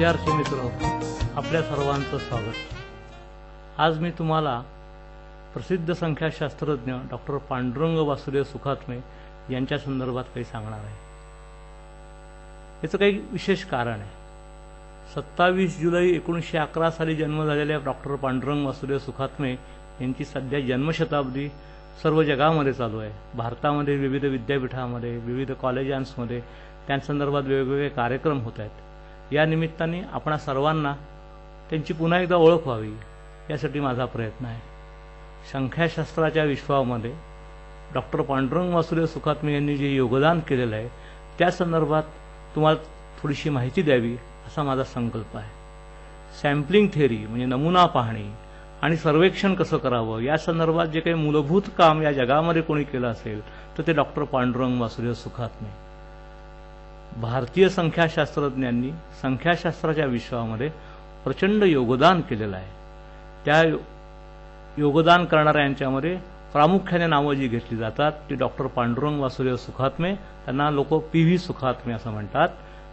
विद्यार्थी मित्र, आपल्या सर्वांचं स्वागत। आज मी तुम्हाला प्रसिद्ध संख्याशास्त्रज्ञ डॉक्टर पांडुरंग वासुदेव सुखात्मे यांच्या संदर्भात काही सांगणार आहे। याचं काही विशेष कारण आहे। 27 जुलै 1911 साली जन्म झालेल्या डॉक्टर पांडुरंग वासुदेव सुखात्मे यांची सध्या जन्मशताब्दी सर्व जगामध्ये चालू आहे। भारतामध्ये विविध विद्यापीठांमध्ये, विविध कॉलेजांमध्ये त्यांसंदर्भात वेगवेगळे कार्यक्रम होत आहेत। या निमित्ताने आपण सर्वांना त्यांची पुन्हा एकदा ओळख व्हावी यासाठी माझा प्रयत्न आहे। संख्याशास्त्राच्या विश्वामध्ये डॉक्टर पांडुरंग वासुदेव सुखात्मे यांनी जे योगदान केलेलं आहे त्या संदर्भात तुम्हाला थोडीशी माहिती द्यावी असा माझा संकल्प आहे। सॅम्पलिंग थेअरी म्हणजे नमुना पाहणी आणि सर्वेक्षण कसं करावं या संदर्भात जे काही मूलभूत काम या जगामध्ये कोणी केलं असेल तर ते डॉक्टर पांडुरंग वासुदेव सुखात्मे। भारतीय संख्याशास्त्रज्ञांनी संख्याशास्त्राच्या विश्वामध्ये प्रचंड योगदान केलेलं आहे। त्या योगदान करणाऱ्यांच्यामध्ये प्रामुख्याने नावं जी घेतली जातात ती डॉक्टर पांडुरंग वासुदेव सुखात्मे, त्यांना लोक पी.व्ही. सुखात्मे असं म्हणतात।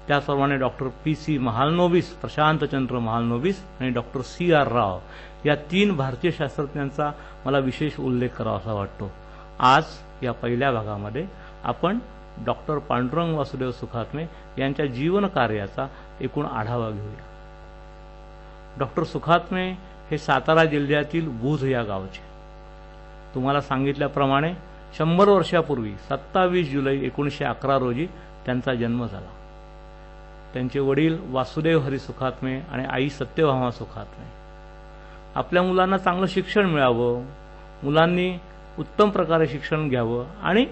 त्याचप्रमाणे डॉक्टर पी.सी. महालनोबिस, प्रशांतचंद्र महालनोबिस आणि डॉक्टर सी.आर. राव या 3 भारतीय शास्त्रज्ञांचा मला विशेष उल्लेख करावा असा वाटतो। आज या पहिल्या भागामध्ये आपण डॉक्टर पांडुरंग वासुदेव सुखात्मे यांच्या जीवन कार्याचा एकूण आढावा घेऊया। डॉक्टर सुखात्मे हे सातारा जिल्ह्यातील बुध या गावचे। तुम्हाला सांगितल्याप्रमाणे 100 वर्षापूर्वी 27 जुलै 1911 रोजी त्यांचा जन्म झाला। त्यांचे वडील वासुदेव हरी सुखात्मे आणि आई सत्यभामा सुखात्मे। आपल्या मुलांना चांगलं शिक्षण मिळावं, मुलांनी उत्तम प्रकारे शिक्षण घ्यावं आणि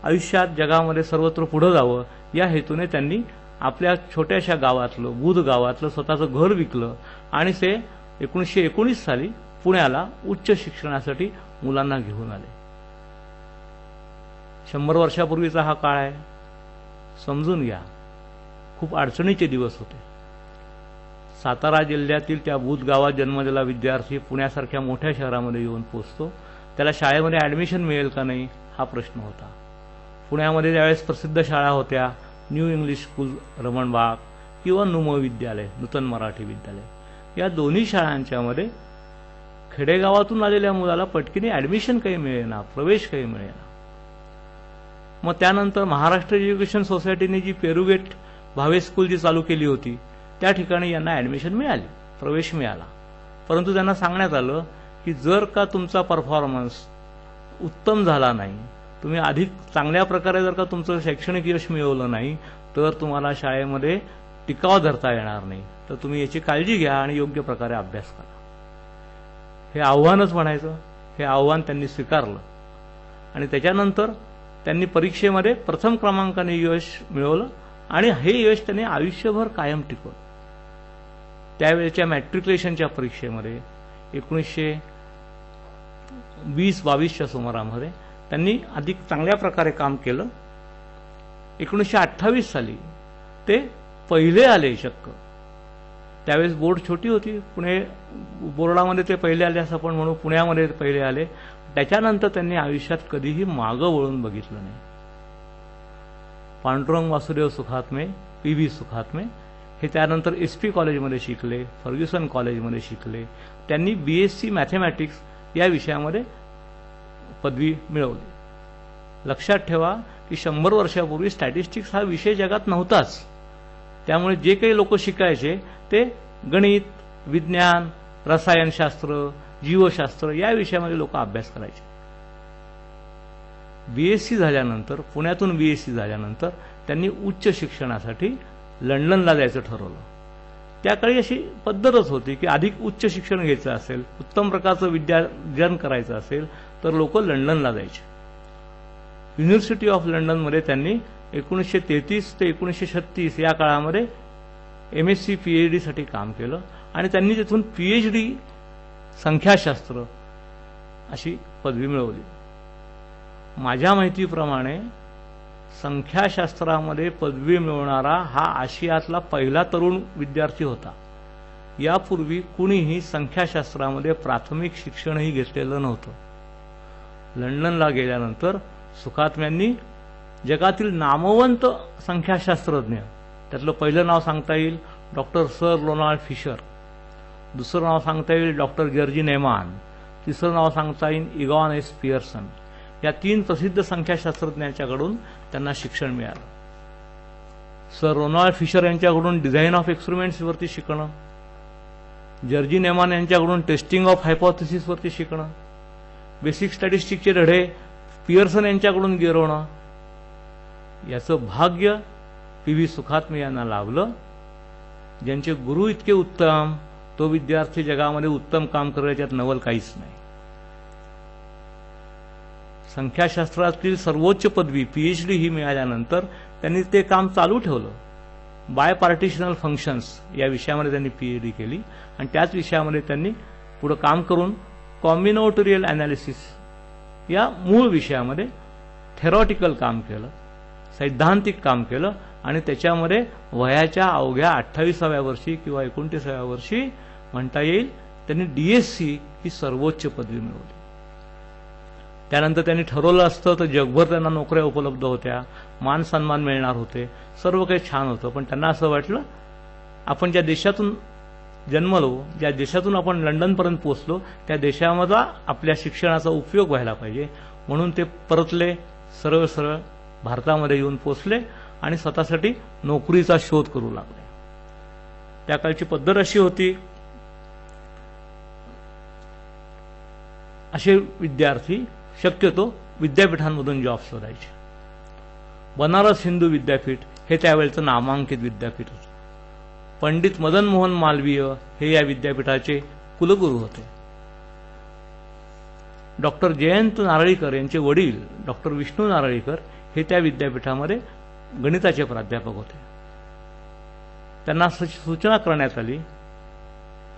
आयुष्यात जगामध्ये सर्वत्र पुढे जावं या हेतूने त्यांनी आपल्या छोट्याशा गावातलं, बुध गावातलं स्वतःचं घर विकलं आणि ते 1919 साली पुण्याला उच्च शिक्षणासाठी मुलांना घेऊन आले। 100 वर्षापूर्वीचा हा काळ आहे, समजून घ्या। खूप अडचणीचे दिवस होते। सातारा जिल्ह्यातील त्या बुध गावात जन्मलेला विद्यार्थी पुण्यासारख्या मोठ्या शहरामध्ये येऊन पोहोचतो, त्याला शाळेमध्ये ॲडमिशन मिळेल का नाही हा प्रश्न होता। पुण्यामध्ये त्यावेळेस प्रसिद्ध शाळा होत्या, न्यू इंग्लिश स्कूल रमणबाग किंवा नुम विद्यालय, नूतन मराठी विद्यालय। या दोन्ही शाळांच्यामध्ये खेडेगावातून आलेल्या मुलाला पटकीने ॲडमिशन काही मिळेना, प्रवेश काही मिळेना। मग त्यानंतर महाराष्ट्र एज्युकेशन सोसायटीने जी पेरुगेट भावे स्कूल जी चालू केली होती त्या ठिकाणी यांना ॲडमिशन मिळाली, प्रवेश मिळाला। परंतु त्यांना सांगण्यात आलं की जर का तुमचा परफॉर्मन्स उत्तम झाला नाही, तुम्ही अधिक चांगल्या प्रकारे जर का तुमचं शैक्षणिक यश मिळवलं नाही तर तुम्हाला शाळेमध्ये टिकाव धरता येणार नाही, तर तुम्ही याची काळजी घ्या आणि योग्य प्रकारे अभ्यास करा। हे आव्हानच म्हणायचं। हे आव्हान त्यांनी स्वीकारलं आणि त्याच्यानंतर त्यांनी परीक्षेमध्ये प्रथम क्रमांकाने यश मिळवलं आणि हे यश त्यांनी आयुष्यभर कायम टिकवलं। त्यावेळेच्या मॅट्रिक्युलेशनच्या परीक्षेमध्ये 1920-22च्या सुमारामध्ये त्यांनी अधिक चांगल्या प्रकारे काम केलं। 1928 साली ते पहिले आले चक्क। त्यावेळेस बोर्ड छोटी होती, पुणे बोर्डामध्ये ते पहिले आले असं आपण म्हणू, पुण्यामध्ये ते पहिले आले। त्याच्यानंतर त्यांनी आयुष्यात कधीही मागं वळून बघितलं नाही। पांडुरंग वासुदेव सुखात्मे, पी.व्ही. सुखात्मे हे त्यानंतर एस.पी. कॉलेजमध्ये शिकले, फर्ग्युसन कॉलेजमध्ये शिकले। त्यांनी BSc मॅथमॅटिक्स या विषयामध्ये पदवी मिळवली। लक्षात ठेवा की 100 वर्षापूर्वी स्टॅटिस्टिक्स हा विषय जगात नव्हताच, त्यामुळे जे काही लोक शिकायचे ते गणित, विज्ञान, रसायनशास्त्र, जीवशास्त्र या विषयामध्ये लोक अभ्यास करायचे। BSc झाल्यानंतर, पुण्यातून BSc झाल्यानंतर त्यांनी उच्च शिक्षणासाठी लंडनला जायचं ठरवलं। त्या काळी अशी पद्धतच होती की अधिक उच्च शिक्षण घ्यायचं असेल, उत्तम प्रकारचं विद्यार्जन करायचं असेल तर लोक लंडनला जायचे। युनिव्हर्सिटी ऑफ लंडनमध्ये त्यांनी 1933 ते 1936 या काळामध्ये MSc PhD साठी काम केलं आणि त्यांनी तिथून PhD संख्याशास्त्र अशी पदवी मिळवली। माझ्या माहितीप्रमाणे संख्याशास्त्रामध्ये पदवी मिळवणारा हा आशियातला पहिला तरुण विद्यार्थी होता। यापूर्वी कुणीही संख्याशास्त्रामध्ये प्राथमिक शिक्षणही घेतलेलं नव्हतं। लंडनला गेल्यानंतर सुखात्म्यांनी जगातील नामवंत संख्याशास्त्रज्ञ, त्यातलं पहिलं नाव सांगता येईल डॉक्टर सर रोनाल्ड फिशर, दुसरं नाव सांगता येईल डॉक्टर जर्जी नेमान, तिसरं नाव सांगता येईल इगॉन एस पियर्सन. या 3 प्रसिद्ध संख्याशास्त्रज्ञांच्याकडून त्यांना शिक्षण मिळालं. सर रोनाल्ड फिशर यांच्याकडून डिझाईन ऑफ एक्सपेरिमेंट्सवरती शिकणं, जर्जी नेमान यांच्याकडून टेस्टिंग ऑफ हायपोथेसिसवरती शिकणं, बेसिक स्टॅटिस्टिक्सचे धडे पियर्सन यांच्याकडून गिरवणं, याचं भाग्य पी.व्ही. सुखात्मे यांना लाभलं. ज्यांचे गुरु इतके उत्तम, तो विद्यार्थी जगामध्ये उत्तम काम करेल, यात नवल काहीच नाही. संख्याशास्त्रातील सर्वोच्च पदवी पीएचडी ही मिळाल्यानंतर त्यांनी ते काम चालू ठेवलं. बाय पार्टिशनल फंक्शन्स या विषयामध्ये त्यांनी पीएचडी केली आणि त्याच विषयामध्ये त्यांनी पुढे काम करून कॉम्बिनेटोरियल अनालिसिस या मूळ विषयामध्ये थेरॉटिकल काम केलं, सैद्धांतिक काम केलं आणि त्याच्यामध्ये वयाच्या अवघ्या 28व्या वर्षी किंवा 29व्या वर्षी म्हणता येईल त्यांनी डीएससी ही सर्वोच्च पदवी मिळवली. त्यानंतर त्यांनी ठरवलं असतं तर जगभर त्यांना नोकऱ्या उपलब्ध होत्या, मान सन्मान मिळणार होते, सर्व काही छान होतं. पण त्यांना असं वाटलं आपण ज्या देशातून जन्मलो, ज्या देशातून आपण लंडनपर्यंत पोहोचलो, त्या देशामध्ये आपल्या शिक्षणाचा उपयोग व्हायला पाहिजे. म्हणून ते परतले, सरळ सरळ भारतामध्ये येऊन पोहोचले आणि स्वतःसाठी नोकरीचा शोध करू लागले. त्या काळची पद्धत अशी होती, असे विद्यार्थी शक्यतो विद्यापीठांमधून जॉब शोधायचे. बनारस हिंदू विद्यापीठ हे त्यावेळचं नामांकित विद्यापीठ होतं. पंडित मदन मोहन मालवीय हे या विद्यापीठाचे कुलगुरू होते. डॉक्टर जयंत नारळीकर यांचे वडील डॉक्टर विष्णू नारळीकर हे त्या विद्यापीठामध्ये गणिताचे प्राध्यापक होते. त्यांना सूचना करण्यात आली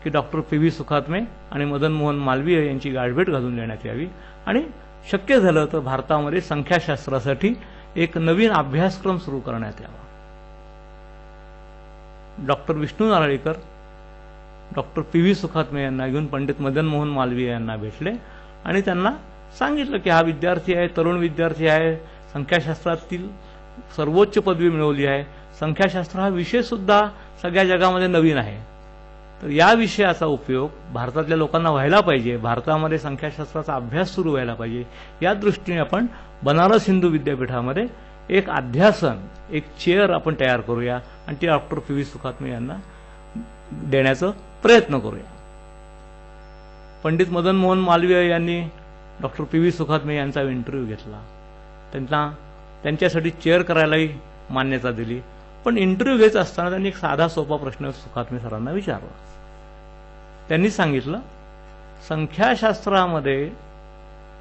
की डॉक्टर पी.व्ही. सुखात्मे आणि मदन मोहन मालवीय यांची गाठभेट घालून देण्यात यावी आणि शक्य झालं तर भारतामध्ये संख्याशास्त्रासाठी एक नवीन अभ्यासक्रम सुरू करण्यात यावा. Doctor Vishnu Narlikar doctor P V. Sukhatme यांना घेऊन पंडित मदन मोहन मालवीय यांना भेटले आणि त्यांना सांगितलं की हा विद्यार्थी आहे, तरुण विद्यार्थी आहे, संख्याशास्त्रातील सर्वोच्च पदवी मिळवली आहे, संख्याशास्त्र हा विषय सुद्धा सगळ्या जगामध्ये नवीन आहे, तर या विषयाचा उपयोग भारतातल्या लोकांना व्हायला पाहिजे, भारतामध्ये संख्याशास्त्राचा अभ्यास सुरू व्हायला पाहिजे. या दृष्टीने आपण बनारस हिंदू विद्यापीठामध्ये एक अध्यासन, एक चेअर आपण तयार करूया आणि ती डॉक्टर पी.व्ही. सुखात्मे यांना देण्याचा प्रयत्न करूया. पंडित मदन मोहन मालवीय यांनी डॉक्टर पी.व्ही. सुखात्मे यांचा इंटरव्ह्यू घेतला. त्यांच्यासाठी चेअर करायलाही मान्यता दिली. पण इंटरव्ह्यू घेत असताना त्यांनी एक साधा सोपा प्रश्न सुखात्मे सरांना विचारला. त्यांनी सांगितलं, संख्याशास्त्रामध्ये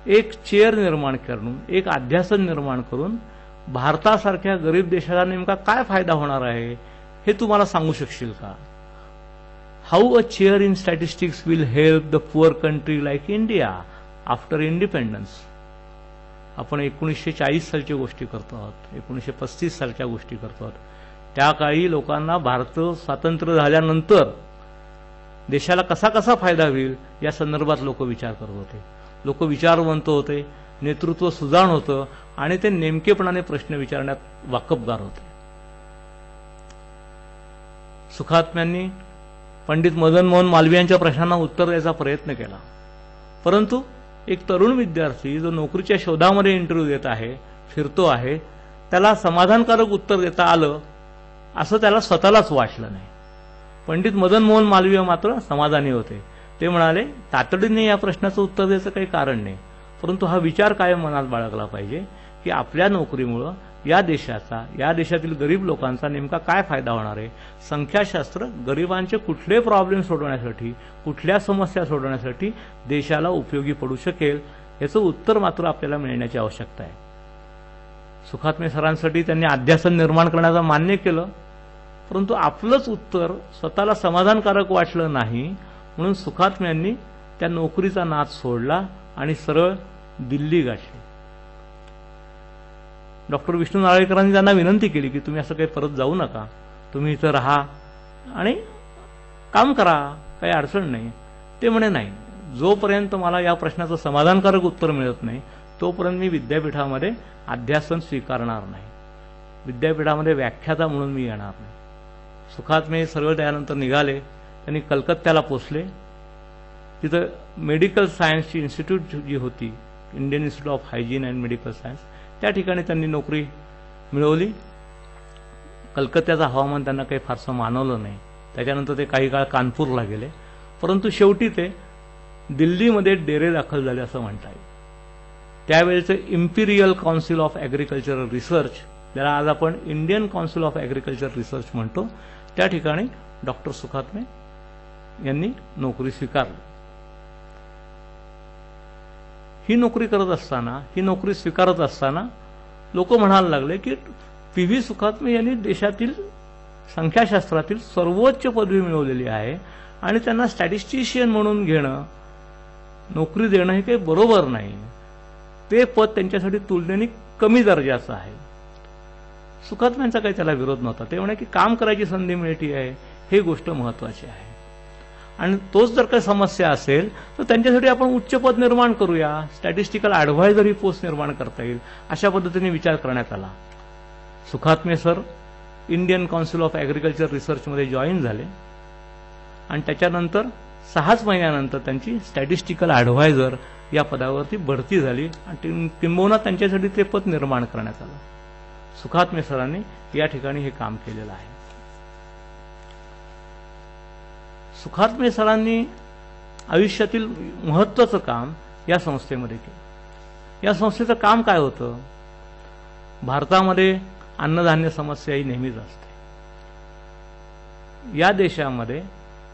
एक चेअर निर्माण करून, एक अध्यासन निर्माण करून भारतासारख्या गरीब देशाला नेमका काय फायदा होणार आहे हे तू मला सांगू शकशील का? How a chair in statistics will help the poor country like India after independence. आपण 1940 सालच्या गोष्टी करतो आहोत, 1935 सालच्या गोष्टी करतो आहोत. त्या काळी लोकांना भारत स्वातंत्र्य झाल्यानंतर देशाला कसा कसा फायदा होईल या संदर्भात लोक विचार करत होते. लोक विचारवंत होते, नेतृत्व सुजाण होतं आणि ते नेमकेपणाने प्रश्न विचारण्यात वाकबगार होते. सुखात्म्यांनी पंडित मदन मोहन मालवीय यांच्या प्रश्नांना उत्तर द्यायचा प्रयत्न केला. परंतु एक तरुण विद्यार्थी जो नोकरीच्या शोधामध्ये इंटरव्ह्यू देत आहे, फिरतो आहे, त्याला समाधानकारक उत्तर देता आलं असं त्याला स्वतःलाच वाटलं नाही. पंडित मदन मोहन मालवीय मात्र समाधानी होते. ते म्हणाले, तातडीने या प्रश्नाचं उत्तर द्यायचं काही कारण नाही, परंतु हा विचार कायम मनात बाळगला पाहिजे की आपल्या नोकरीमुळं या देशातील गरीब लोकांचा नेमका काय फायदा होणार आहे. संख्याशास्त्र गरिबांचे कुठले प्रॉब्लेम सोडवण्यासाठी, कुठल्या समस्या सोडवण्यासाठी देशाला उपयोगी पडू शकेल याचं उत्तर मात्र आपल्याला मिळण्याची आवश्यकता आहे. सुखात्मे सरांसाठी त्यांनी अध्यासन निर्माण करण्याचं मान्य केलं, परंतु आपलंच उत्तर स्वतःला समाधानकारक वाटलं नाही. म्हणून सुखात्मे यांनी त्या नोकरीचा नाद सोडला आणि सरळ दिल्ली गाठली. डॉक्टर विष्णू नारळीकरांनी त्यांना विनंती केली की तुम्ही असं काही परत जाऊ नका, तुम्ही इथं राहा आणि काम करा, काही अडचण नाही. ते म्हणे, नाही, जोपर्यंत मला या प्रश्नाचं समाधानकारक उत्तर मिळत नाही तोपर्यंत मी विद्यापीठामध्ये अध्यासन स्वीकारणार नाही, विद्यापीठामध्ये व्याख्याता म्हणून मी येणार नाही. सुखात्मे सर्व त्यानंतर निघाले. त्यांनी कलकत्त्याला पोचले. तिथं मेडिकल सायन्सची इन्स्टिट्यूट जी होती, Indian institute of hygiene and medical science, त्या ठिकाणी त्यांनी नोकरी मिळवली. कलकत्त्याचं हवामान त्यांना काही फारसं मानवलं नाही. त्याच्यानंतर ते काही काळ कानपूरला गेले, परंतु शेवटी ते दिल्लीमध्ये डेरे दाखल झाले असं म्हणता येईल. त्यावेळेचं imperial council of agricultural research, ज्याला आज आपण Indian council of agriculture research म्हणतो, त्या ठिकाणी डॉक्टर सुखात्मे यांनी नोकरी स्वीकारली. ही नोकरी स्वीकारत असताना लोक म्हणायला लागले की पी.व्ही. सुखात्मे यांनी देशातील संख्याशास्त्रातील सर्वोच्च पदवी मिळवलेली आहे आणि त्यांना स्टॅटिस्टिशियन म्हणून घेणं, नोकरी देणं हे काही बरोबर नाही. ते पद त्यांच्यासाठी तुलनेने कमी दर्जाचं आहे. सुखात्म्यांचा काही त्याला विरोध नव्हता. ते म्हणे की काम करायची संधी मिळते आहे, ही गोष्ट महत्वाची आहे. आणि तोच जर काही समस्या असेल तर त्यांच्यासाठी आपण उच्च पद निर्माण करूया, स्टॅटिस्टिकल ॲडव्हायझरी पोस्ट निर्माण करता येईल, अशा पद्धतीने विचार करण्यात आला. Sukhatme sir Indian council of agriculture रिसर्चमध्ये जॉईन झाले आणि त्याच्यानंतर 6 महिन्यानंतर त्यांची स्टॅटिस्टिकल ॲडव्हायझर या पदावरती बढती झाली आणि किंबहुना त्यांच्यासाठी ते पद निर्माण करण्यात आलं. सुखात्मे सरांनी या ठिकाणी हे काम केलेलं आहे. सुखात्मे सरांनी आयुष्यातील महत्त्वाचं काम या संस्थेमध्ये केलं. या संस्थेचं काम काय होतं? भारतामध्ये अन्नधान्य समस्या ही नेहमीच असते. या देशामध्ये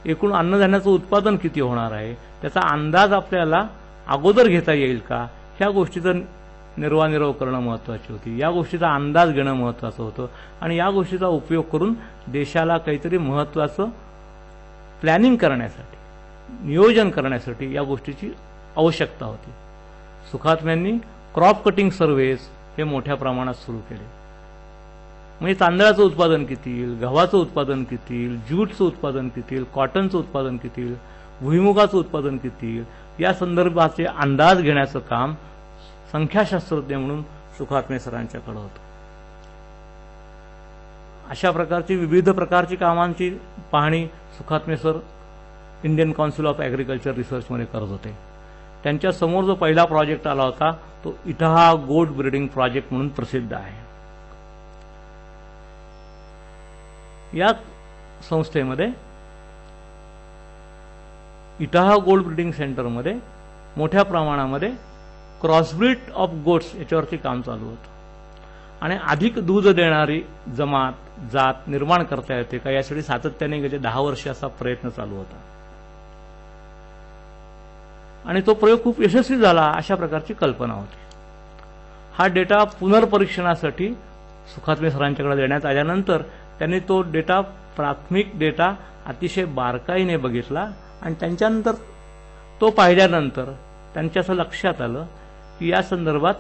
एकूण अन्नधान्याचं उत्पादन किती होणार आहे त्याचा अंदाज आपल्याला अगोदर घेता येईल का, ह्या गोष्टीचं निर्वानिर्व करणं महत्त्वाची होती. या गोष्टीचा अंदाज घेणं महत्त्वाचं होतं आणि या गोष्टीचा उपयोग करून देशाला काहीतरी महत्त्वाचं प्लॅनिंग करण्यासाठी, नियोजन करण्यासाठी या गोष्टीची आवश्यकता होती. सुखात्म्यांनी क्रॉप कटिंग सर्व्हेज हे मोठ्या प्रमाणात सुरू केले. म्हणजे तांदळाचं उत्पादन किती येईल, गव्हाचं उत्पादन किती येईल, ज्यूटचं उत्पादन किती येईल, कॉटनचं उत्पादन किती येईल, भुईमुगाचं उत्पादन किती येईल, या संदर्भाचे अंदाज घेण्याचं काम संख्याशास्त्रज्ञ म्हणून सुखात्मे सरांच्याकडे होतं. अशा प्रकारची विविध प्रकारची कामांची पाहणी Sukhatme sir Indian council of agriculture रिसर्चमध्ये करत होते. त्यांच्या समोर जो पहिला प्रोजेक्ट आला होता तो इटाहा गोट ब्रीडिंग प्रोजेक्ट म्हणून प्रसिद्ध आहे. या संस्थेमध्ये इटाहा गोट ब्रीडिंग सेंटरमध्ये मोठ्या प्रमाणामध्ये क्रॉसब्रीड ऑफ गोट्स याच्यावरती काम चालू होतं आणि अधिक दूध देणारी जात निर्माण करता येते का यासाठी सातत्याने गेले 10 वर्ष असा प्रयत्न चालू होता आणि तो प्रयोग खूप यशस्वी झाला अशा प्रकारची कल्पना होती. हा डेटा पुनर्परीक्षणासाठी सुखात्मे सरांच्याकडे देण्यात आल्यानंतर त्यांनी तो डेटा, प्राथमिक डेटा अतिशय बारकाईने बघितला आणि त्यांच्यानंतर तो पाहिल्यानंतर त्यांच्या असं लक्षात आलं की या संदर्भात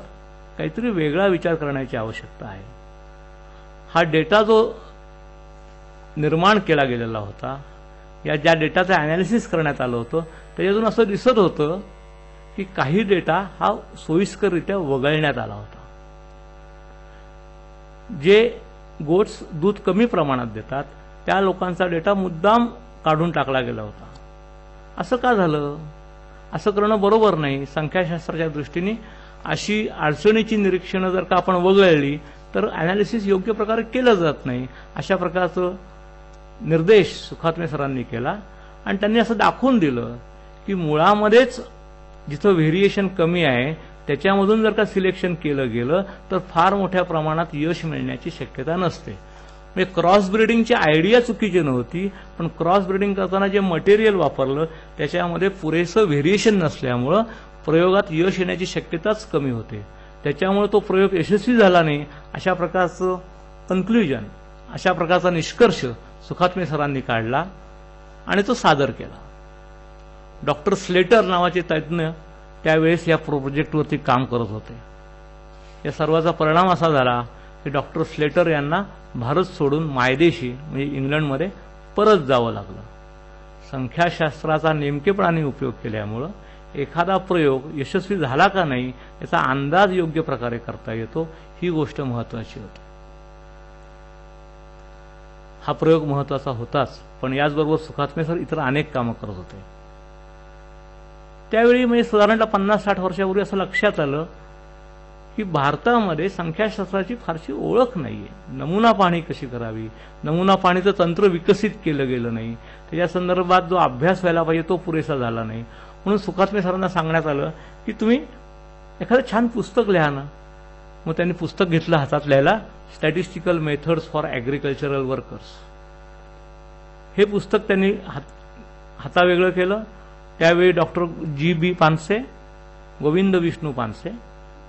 काहीतरी वेगळा विचार करण्याची आवश्यकता आहे. हा डेटा जो निर्माण केला गेलेला होता, या ज्या डेटाचं ॲनालिसिस करण्यात आलं होतं त्याच्यातून असं दिसत होतं की काही डेटा हा सोयीस्कररित्या वगळण्यात आला होता. जे गोट्स दूध कमी प्रमाणात देतात त्या लोकांचा डेटा मुद्दाम काढून टाकला गेला होता. असं का झालं? असं करणं बरोबर नाही. संख्याशास्त्राच्या दृष्टीने अशी अडचणीची निरीक्षणं जर का आपण वगळली तर ॲनालिसिस योग्य प्रकारे केलं जात नाही. अशा प्रकारचं निर्देश सुखात्मे सरांनी केला आणि त्यांनी असं दाखवून दिलं की मुळामध्येच जिथं व्हेरिएशन कमी आहे त्याच्यामधून जर का सिलेक्शन केलं गेलं तर फार मोठ्या प्रमाणात यश मिळण्याची शक्यता नसते. म्हणजे क्रॉस ब्रीडिंगची आयडिया चुकीची नव्हती, पण क्रॉस ब्रीडिंग करताना जे मटेरियल वापरलं त्याच्यामध्ये पुरेसं व्हेरिएशन नसल्यामुळं प्रयोगात यश येण्याची शक्यताच कमी होते. त्याच्यामुळे तो प्रयोग यशस्वी झाला नाही अशा प्रकारचं कन्क्ल्युजन, अशा प्रकारचा निष्कर्ष सुखात्मे सरांनी काढला आणि तो सादर केला. डॉक्टर स्लेटर नावाचे तज्ज्ञ त्यावेळेस या प्रोजेक्टवरती काम करत होते. या सर्वाचा परिणाम असा झाला की डॉक्टर स्लेटर यांना भारत सोडून मायदेशी म्हणजे इंग्लंडमध्ये परत जावं लागलं. संख्याशास्त्राचा नेमकेपणाने उपयोग केल्यामुळं एखादा प्रयोग यशस्वी झाला का नाही याचा अंदाज योग्य प्रकारे करता येतो, ही गोष्ट महत्त्वाची होती. हा प्रयोग महत्त्वाचा होताच, पण याचबरोबर सुखात्मे सर इतर अनेक कामं करत होते. त्यावेळी म्हणजे साधारणतः 50-60 वर्षापूर्वी असं लक्षात आलं की भारतामध्ये संख्याशास्त्राची फारशी ओळख नाहीये. नमुना पाहणी कशी करावी, नमुना पाहणीचं तंत्र विकसित केलं गेलं नाही, त्याच्या संदर्भात जो अभ्यास व्हायला पाहिजे तो पुरेसा झाला नाही. म्हणून सुखात्मे सरांना सांगण्यात आलं की तुम्ही एखादं छान पुस्तक लिहा ना. मग त्यांनी पुस्तक घेतलं हातात लिहायला, statistical methods for agricultural workers. हे पुस्तक त्यांनी हातावेगळं केलं. त्यावेळी डॉक्टर G.B. पानसे, गोविंद विष्णू पानसे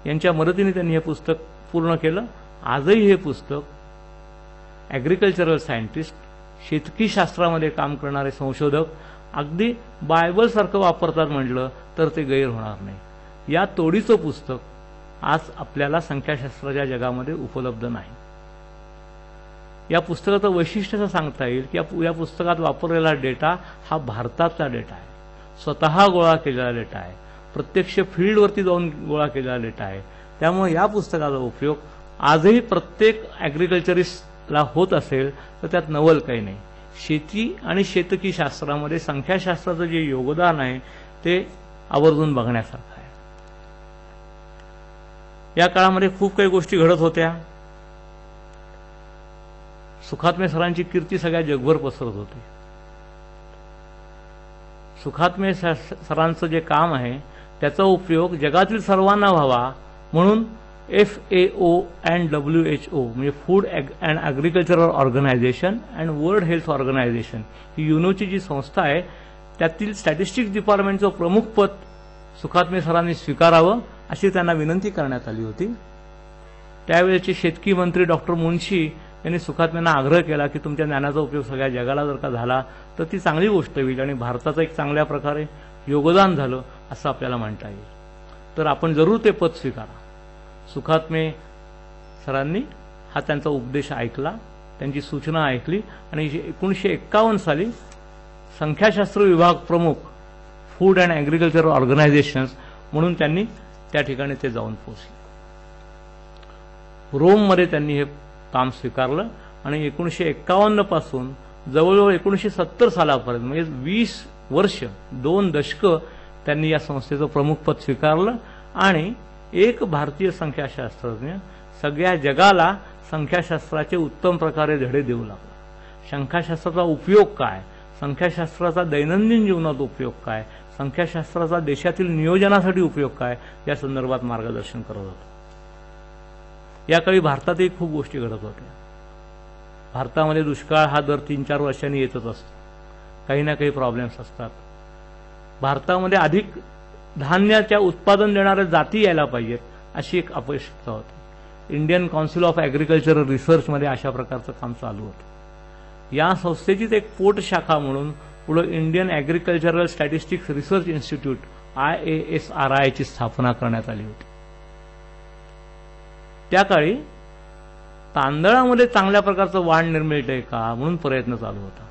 यांच्या मदतीने त्यांनी हे पुस्तक पूर्ण केलं. आजही हे पुस्तक ॲग्रिकल्चरल सायंटिस्ट, शेतकी शास्त्रामध्ये काम करणारे संशोधक अगदी बायबलसारखं वापरतात म्हटलं तर ते गैर होणार नाही. या तोडीचं पुस्तक आज आपल्याला संख्याशास्त्राच्या जगामध्ये उपलब्ध नाही. या पुस्तकाचं वैशिष्ट्य असं सांगता येईल की या पुस्तकात वापरलेला डेटा हा भारताचा डेटा आहे, स्वतः गोळा केलेला डेटा आहे, प्रत्यक्ष फील्डवरती जाऊन गोळा केलेला डेटा आहे. त्यामुळे या पुस्तकाचा उपयोग आजही प्रत्येक ॲग्रिकल्चरिस्टला होत असेल तर त्यात नवल काही नाही. शेती आणि शेतकी शास्त्रामध्ये संख्याशास्त्राचं जे योगदान आहे ते आवर्जून बघण्यासारखं आहे. या काळामध्ये खूप काही गोष्टी घडत होत्या. सुखात्मे सरांची कीर्ती सगळ्या जगभर पसरत होती. सुखात्मे सरांचं जे काम आहे त्याचा उपयोग जगातील सर्वांना व्हावा म्हणून FAO and WHO म्हणजे food and agricultural organisation and world health organisation ही युनोची जी संस्था आहे त्यातील स्टॅटिस्टिक्स डिपार्टमेंटचं प्रमुख पद सुखात्मे सरांनी स्वीकारावं अशी त्यांना विनंती करण्यात आली होती. त्यावेळेचे शेतकी मंत्री डॉक्टर मुन्शी यांनी सुखात्म्यांना आग्रह केला की तुमच्या ज्ञानाचा उपयोग सगळ्या जगाला जर का झाला तर ती चांगली गोष्ट होईल आणि भारताचं एक चांगल्या प्रकारे योगदान झालं असं आपल्याला म्हणता येईल. तर आपण जरूर ते पद स्वीकारा. सुखात्मे सरांनी हा त्यांचा उपदेश ऐकला, त्यांची सूचना ऐकली आणि 1951 साली संख्याशास्त्र विभाग प्रमुख फूड अँड ॲग्रिकल्चर ऑर्गनायझेशन्स म्हणून त्यांनी त्या ठिकाणी ते जाऊन पोहोचले. रोममध्ये त्यांनी हे काम स्वीकारलं आणि 1951 पासून जवळजवळ 1970 सालापर्यंत म्हणजे 20 वर्ष 2 दशकं त्यांनी या संस्थेचं प्रमुखपद स्वीकारलं आणि एक भारतीय संख्याशास्त्रज्ञ सगळ्या जगाला संख्याशास्त्राचे उत्तम प्रकारे धडे देऊ लागला. संख्याशास्त्राचा उपयोग काय, संख्याशास्त्राचा दैनंदिन जीवनात उपयोग काय, संख्याशास्त्राचा देशातील नियोजनासाठी उपयोग काय या संदर्भात मार्गदर्शन करत होता. याकाळी भारतातही खूप गोष्टी घडत होत्या. भारतामध्ये दुष्काळ हा दर 3-4 वर्षांनी येतच असतो, काही ना काही प्रॉब्लेम्स असतात. भारतामध्ये अधिक धान्याच्या उत्पादन देणाऱ्या जाती यायला पाहिजेत अशी एक अपेक्षा होती. इंडियन काउन्सिल ऑफ ॲग्रिकल्चरल रिसर्चमध्ये अशा प्रकारचं काम चालू होतं. या संस्थेचीच एक पोट शाखा म्हणून पुढे Indian agricultural statistics research institute IASRI ची स्थापना करण्यात आली होती. त्या काळी तांदळामध्ये चांगल्या प्रकारचं वाण निर्मिळतंय का म्हणून प्रयत्न चालू होता.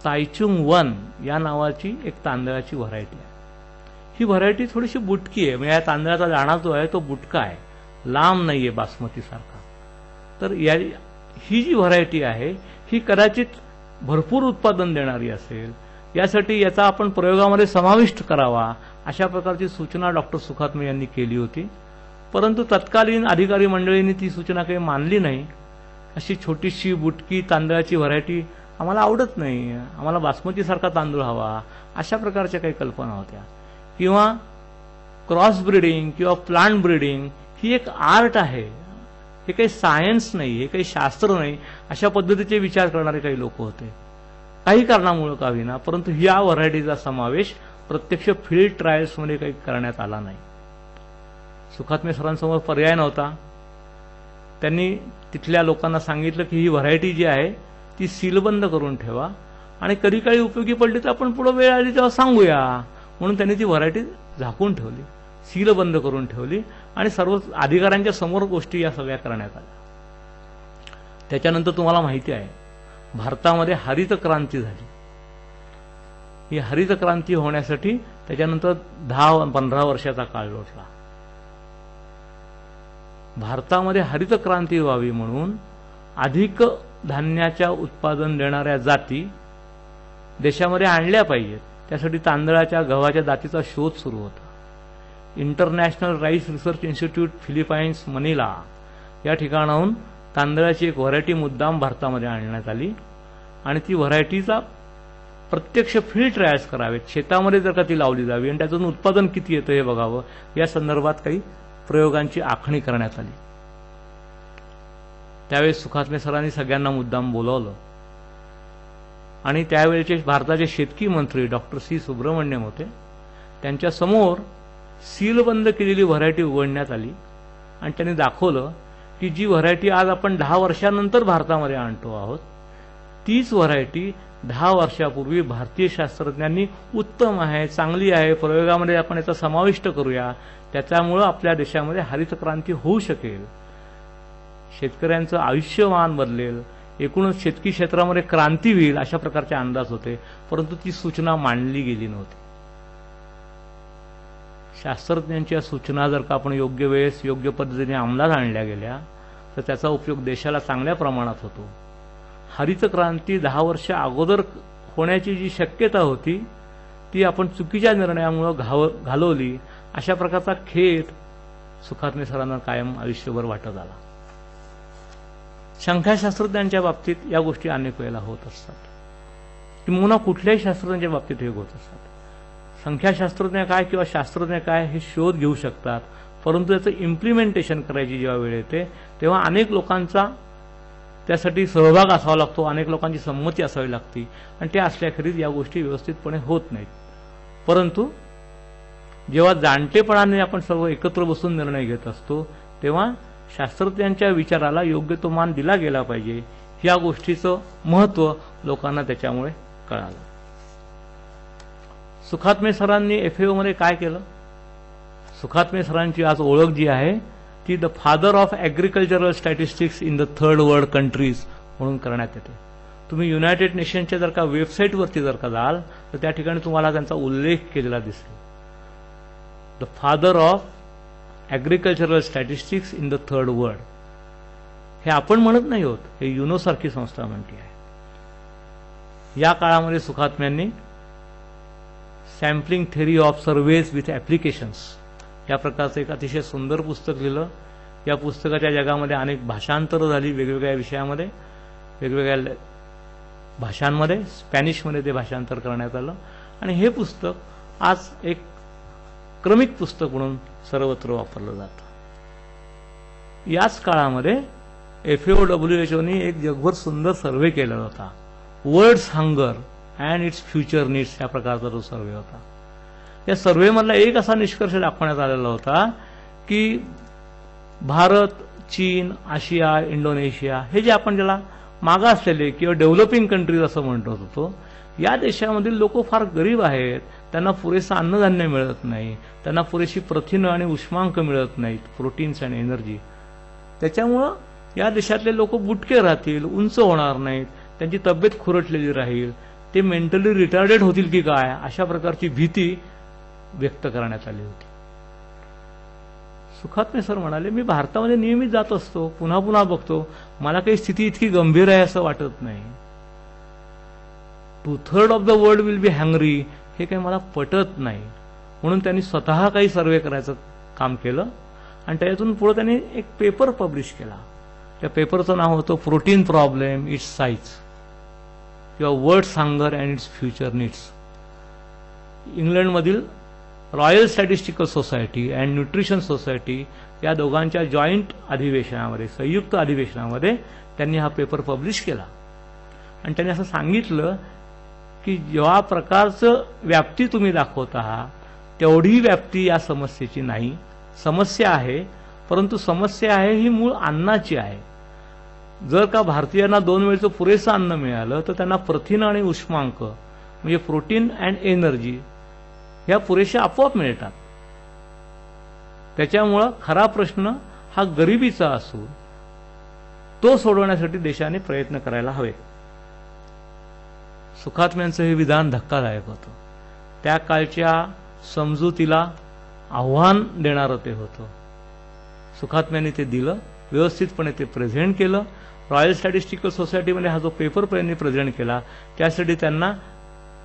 तायचुंग 1 या नावाची एक तांदळाची व्हरायटी आहे. ही व्हरायटी थोडीशी बुटकी आहे, म्हणजे या तांदळाचा दाणा जो आहे तो बुटका आहे, लांब नाहीये बासमतीसारखा. तर ही जी व्हरायटी आहे ही कदाचित भरपूर उत्पादन देणारी असेल, यासाठी याचा आपण प्रयोगामध्ये समाविष्ट करावा अशा प्रकारची सूचना डॉक्टर सुखात्मे यांनी केली होती. परंतु तत्कालीन अधिकारी मंडळींनी ती सूचना काही मानली नाही. अशी छोटीशी बुटकी तांदळाची व्हरायटी आम्हाला आवडत नाही, आम्हाला बासमतीसारखा तांदूळ हवा, अशा प्रकारच्या काही कल्पना होत्या. किंवा क्रॉस ब्रीडिंग किंवा प्लांट ब्रीडिंग ही एक आर्ट आहे, हे काही सायन्स नाही, हे काही शास्त्र नाही, अशा पद्धतीचे विचार करणारे काही लोक होते. काही कारणामुळे का होईना, परंतु या व्हरायटीचा समावेश प्रत्यक्ष फील्ड ट्रायल्समध्ये काही करण्यात आला नाही. सुखात्मे सरांसमोर पर्याय नव्हता. त्यांनी तिथल्या लोकांना सांगितलं की ही व्हरायटी जी आहे ती सीलबंद करून ठेवा आणि कधी काही उपयोगी पडली तर आपण पुढे वेळ आली तेव्हा सांगूया. म्हणून त्यांनी ती व्हरायटी झाकून ठेवली, सीलबंद करून ठेवली आणि सर्व अधिकाऱ्यांच्या समोर गोष्टी या सगळ्या करण्यात आल्या. त्याच्यानंतर तुम्हाला माहिती आहे भारतामध्ये हरित क्रांती झाली. ही हरित क्रांती होण्यासाठी त्याच्यानंतर 10-15 वर्षाचा काळ लोटला. भारतामध्ये हरित क्रांती व्हावी म्हणून अधिक धान्याच्या उत्पादन देणाऱ्या जाती देशामध्ये आणल्या पाहिजेत. त्यासाठी तांदळाच्या गव्हाच्या जातीचा शोध सुरू होता. International rice research institute Philippines Manila या ठिकाणाहून तांदळाची एक व्हरायटी मुद्दाम भारतामध्ये आणण्यात आली आणि ती व्हरायटीचा प्रत्यक्ष फील्ड ट्रायल्स करावेत, शेतामध्ये जर का ती लावली जावी आणि त्यातून उत्पादन किती येतं हे बघावं, या संदर्भात काही प्रयोगांची आखणी करण्यात आली. त्यावेळेस सुखात्मे सरांनी सगळ्यांना मुद्दाम बोलावलं आणि त्यावेळेचे भारताचे शेतकी मंत्री डॉक्टर सी सुब्रमण्यम होते. त्यांच्या समोर सीलबंद केलेली व्हरायटी उघडण्यात आली आणि त्यांनी दाखवलं की जी व्हरायटी आज आपण 10 वर्षांनंतर भारतामध्ये आणतो आहोत, तीच व्हरायटी 10 वर्षापूर्वी भारतीय शास्त्रज्ञांनी उत्तम आहे, चांगली आहे, प्रयोगामध्ये आपण याचा समाविष्ट करूया, त्याच्यामुळे आपल्या देशामध्ये हरित क्रांती होऊ शकेल, शेतकऱ्यांचं आयुष्यमान बदलेल, एकूणच शेतकी क्षेत्रामध्ये क्रांती होईल, अशा प्रकारचे अंदाज होते. परंतु ती सूचना मांडली गेली नव्हती. शास्त्रज्ञांच्या सूचना जर का आपण योग्य वेळेस योग्य पद्धतीने अंमलात आणल्या गेल्या तर त्याचा उपयोग देशाला चांगल्या प्रमाणात होतो. हरित क्रांती 10 वर्ष अगोदर होण्याची जी शक्यता होती ती आपण चुकीच्या निर्णयामुळे घालवली. अशा प्रकारचा खेद सुखात्मे सरांना कायम आयुष्यभर वाटत आला. संख्याशास्त्रज्ञांच्या बाबतीत या गोष्टी अनेक वेळेला होत असतात, किंवा कुठल्याही शास्त्रज्ञांच्या बाबतीत हे होत असतात. संख्याशास्त्रज्ञ काय किंवा शास्त्रज्ञ काय हे शोध घेऊ शकतात, परंतु याचं इम्प्लिमेंटेशन करायची जेव्हा वेळ येते तेव्हा अनेक लोकांचा त्यासाठी सहभाग असावा लागतो, अनेक लोकांची संमती असावी लागते आणि ते असल्याखेरीज या गोष्टी व्यवस्थितपणे होत नाहीत. परंतु जेव्हा जाणतेपणाने आपण सर्व एकत्र बसून निर्णय घेत असतो तेव्हा शास्त्रज्ञांच्या विचाराला योग्य तो मान दिला गेला पाहिजे, या गोष्टीचं महत्त्व लोकांना त्याच्यामुळे कळालं. सुखात्मे सरांनी FAO मध्ये काय केलं? सुखात्मे सरांची आज ओळख जी आहे ती the father of agricultural statistics in the third world countries म्हणून करण्यात येते. तुम्ही युनायटेड नेशनच्या जर का वेबसाईटवरती जर का जाल तर त्या ठिकाणी तुम्हाला त्यांचा उल्लेख केलेला दिसेल. The father of agricultural statistics in the third world. हे आपण म्हणत नाही आहोत, हे युनोसारखी संस्था म्हणते आहे. या काळामध्ये सुखात्म्यांनी sampling theory of surveys with applications या प्रकारचं एक अतिशय सुंदर पुस्तक लिहिलं. या पुस्तकाच्या जगामध्ये अनेक भाषांतरं झाली वेगवेगळ्या विषयामध्ये, वेगवेगळ्या भाषांमध्ये. स्पॅनिशमध्ये ते भाषांतर करण्यात आलं आणि हे पुस्तक आज एक क्रमिक पुस्तक म्हणून सर्वत्र वापरलं जातं. याच काळामध्ये FAO WHO एक जगभर सुंदर सर्वे केला होता, world's hunger and its future needs या प्रकारचा जो सर्वे होता. या सर्वेमधला एक असा निष्कर्ष दाखवण्यात आलेला होता की भारत, चीन, आशिया, इंडोनेशिया हे जे आपण ज्याला मागासलेले किंवा डेव्हलपिंग कंट्रीज असं म्हणतो होतो, या देशामधील लोक फार गरीब आहेत, त्यांना पुरेसं अन्नधान्य मिळत नाही, त्यांना पुरेशी प्रथिनं आणि उष्मांक मिळत नाहीत, प्रोटीन्स आणि एनर्जी. त्याच्यामुळं या देशातले लोक बुटके राहतील, उंच होणार नाहीत, त्यांची तब्येत खुरटलेली राहील, ते मेंटली रिटार्डेड होतील की काय, अशा प्रकारची भीती व्यक्त करण्यात आली होती. सुखात्मे सर म्हणाले, मी भारतामध्ये नियमित जात असतो, पुन्हा पुन्हा बघतो, मला काही स्थिती इतकी गंभीर आहे असं वाटत नाही. 2/3 of the world will be हँग्री हे काही मला पटत नाही. म्हणून त्यांनी स्वतः काही सर्वे करायचं काम केलं आणि त्यातून पुढे त्यांनी एक पेपर पब्लिश केला. त्या पेपरचं नाव होतं प्रोटीन प्रॉब्लेम इट्स साईज किंवा world's hunger and its future needs. इंग्लंडमधील royal statistical society and nutrition society या दोघांच्या जॉईंट अधिवेशनामध्ये, संयुक्त अधिवेशनामध्ये त्यांनी हा पेपर पब्लिश केला आणि त्यांनी असं सांगितलं की ज्या प्रकारचं व्याप्ती तुम्ही दाखवत आहात तेवढी व्याप्ती या समस्येची नाही. समस्या आहे, परंतु समस्या आहे ही मूळ अन्नाची आहे. जर का भारतीयांना 2 वेळचं पुरेसं अन्न मिळालं तर त्यांना प्रथिन आणि उष्मांक म्हणजे प्रोटीन अँड एनर्जी ह्या पुरेशा आपोआप मिळतात. त्याच्यामुळं खरा प्रश्न हा गरिबीचा असून तो सोडवण्यासाठी देशाने प्रयत्न करायला हवे. सुखात्म्यांचं हे विधान धक्कादायक होतं. त्या काळच्या समजुतीला आव्हान देणारं ते होतं. सुखात्म्यांनी ते दिलं, व्यवस्थितपणे ते प्रेझेंट केलं. रॉयल स्टॅटिस्टिकल सोसायटीमध्ये हा जो पेपर त्यांनी प्रेझेंट केला त्यासाठी त्यांना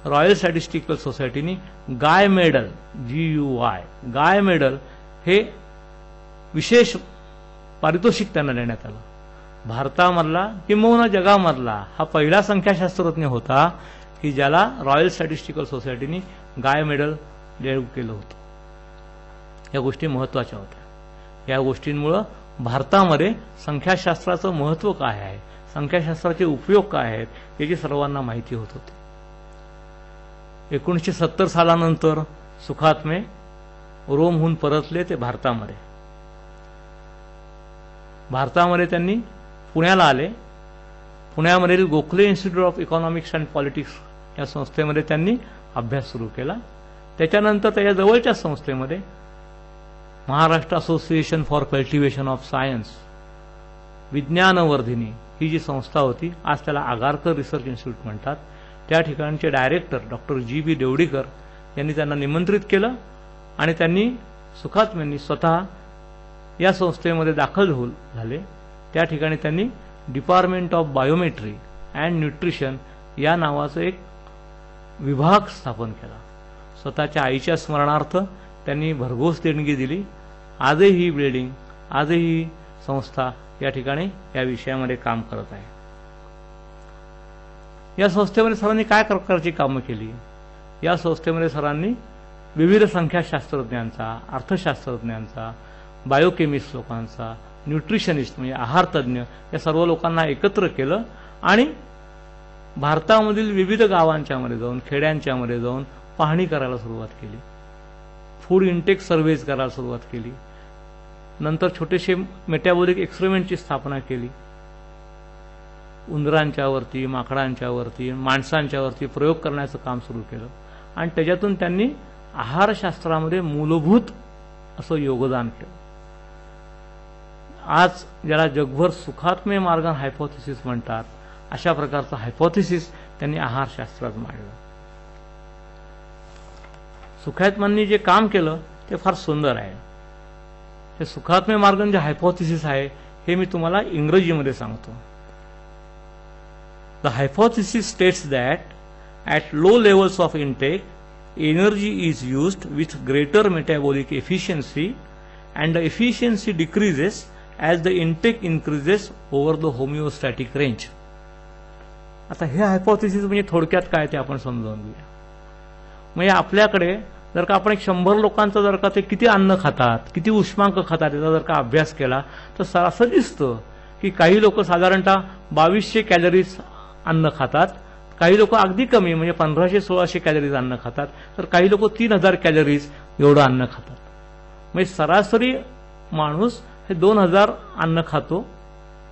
रॉयल स्टॅटिस्टिकल सोसायटीनी गाय मेडल GUI गाय मेडल हे विशेष पारितोषिक त्यांना देण्यात आलं. भारतामधला किंबहुना जगामधला हा पहिला संख्याशास्त्रज्ञ होता की ज्याला रॉयल स्टॅटिस्टिकल सोसायटीनी गाय मेडल देऊ केलं होतं. या गोष्टी महत्त्वाच्या होत्या. या गोष्टींमुळे भारतामध्ये संख्याशास्त्राचं महत्त्व काय आहे, संख्याशास्त्राचे उपयोग काय आहेत याची सर्वांना माहिती होत होती. 1970 सालानंतर सुखात्मे रोमहून परतले ते भारतामध्ये. त्यांनी पुण्याला आले. पुण्यामधील Gokhale institute of economics and politics या संस्थेमध्ये त्यांनी अभ्यास सुरू केला. त्याच्यानंतर त्याच्या जवळच्या संस्थेमध्ये Maharashtra association for cultivation of science विज्ञानवर्धिनी ही जी संस्था होती, आज त्याला आगारकर रिसर्च इन्स्टिट्यूट म्हणतात, त्या ठिकाणचे डायरेक्टर डॉक्टर GB देवडीकर यांनी त्यांना निमंत्रित केलं आणि त्यांनी सुखात्मेंनी स्वतः या संस्थेमध्ये दाखल झाले. त्या ठिकाणी त्यांनी department of biometry and nutrition या नावाचं एक विभाग स्थापन केला. स्वतःच्या आईच्या स्मरणार्थ त्यांनी भरघोस देणगी दिली. आजही ही बिल्डिंग, आजही ही संस्था या ठिकाणी या विषयामध्ये काम करत आहे. या संस्थेमध्ये सरांनी काय प्रकारची कामं केली? या संस्थेमध्ये सरांनी विविध संख्याशास्त्रज्ञांचा, अर्थशास्त्रज्ञांचा, बायोकेमिस्ट लोकांचा, न्यूट्रिशनिस्ट म्हणजे आहार तज्ज्ञ या सर्व लोकांना एकत्र केलं आणि भारतामधील विविध गावांच्यामध्ये जाऊन, खेड्यांच्यामध्ये जाऊन पाहणी करायला सुरुवात केली. फूड इंटेक सर्व्हेज करायला सुरुवात केली. नंतर छोटेसे मेटाबॉलिक एक्सपेरिमेंटची स्थापना केली. उंदरांच्यावरती, माकडांच्यावरती, माणसांच्यावरती प्रयोग करण्याचं काम सुरू केलं आणि त्याच्यातून त्यांनी आहारशास्त्रामध्ये मूलभूत असं योगदान केलं. आज ज्याला जगभर सुखात्मे मार्गन हायपोथेसिस म्हणतात, अशा प्रकारचं हायपोथेसिस त्यांनी आहारशास्त्रात मांडलं. सुखात्म्यांनी जे काम केलं ते फार सुंदर आहे. हे सुखात्मे मार्गन जे हायपोथेसिस आहे हे मी तुम्हाला इंग्रजीमध्ये सांगतो. The hypothesis states that at low levels of intake, energy is used with greater metabolic efficiency and the efficiency decreases as the intake increases over the homeostatic range. आता हे हायपोथेसिस म्हणजे थोडक्यात काय ते आपण समजावून घेऊया. म्हणजे आपल्याकडे जर का आपण 100 लोकांचं जर का ते किती अन्न खातात, किती उष्मांक खातात याचा जर का अभ्यास केला तर असं दिसतं की काही लोक साधारणतः 2200 कॅलरीज अन्न खातात, काही लोक अगदी कमी म्हणजे 1500-1600 कॅलरीज अन्न खातात, तर काही लोक 3000 कॅलरीज एवढं अन्न खातात. म्हणजे सरासरी माणूस हे 2000 अन्न खातो,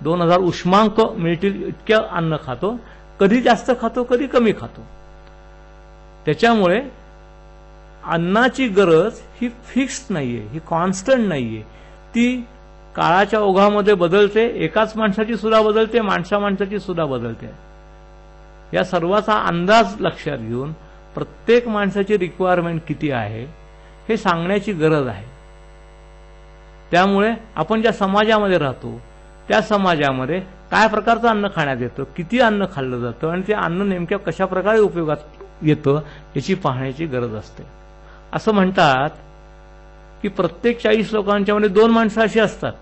2000 उष्मांक मिळतील इतक्या अन्न खातो. कधी जास्त खातो, कधी कमी खातो. त्याच्यामुळे अन्नाची गरज ही फिक्स्ड नाहीये, ही कॉन्स्टंट नाहीये, ती काळाच्या ओघामध्ये बदलते. एकाच माणसाची सुद्धा बदलते, माणसाची सुद्धा बदलते. या सर्वाचा अंदाज लक्षात घेऊन प्रत्येक माणसाची रिक्वायरमेंट किती आहे हे सांगण्याची गरज आहे. त्यामुळे आपण ज्या समाजामध्ये राहतो त्या समाजामध्ये काय प्रकारचं अन्न खाण्यात येतं, किती अन्न खाल्लं जातं आणि ते अन्न नेमक्या कशा प्रकारे उपयोगात येतं याची पाहण्याची गरज असते. असं म्हणतात की प्रत्येक 40 लोकांच्यामध्ये 2 माणसं अशी असतात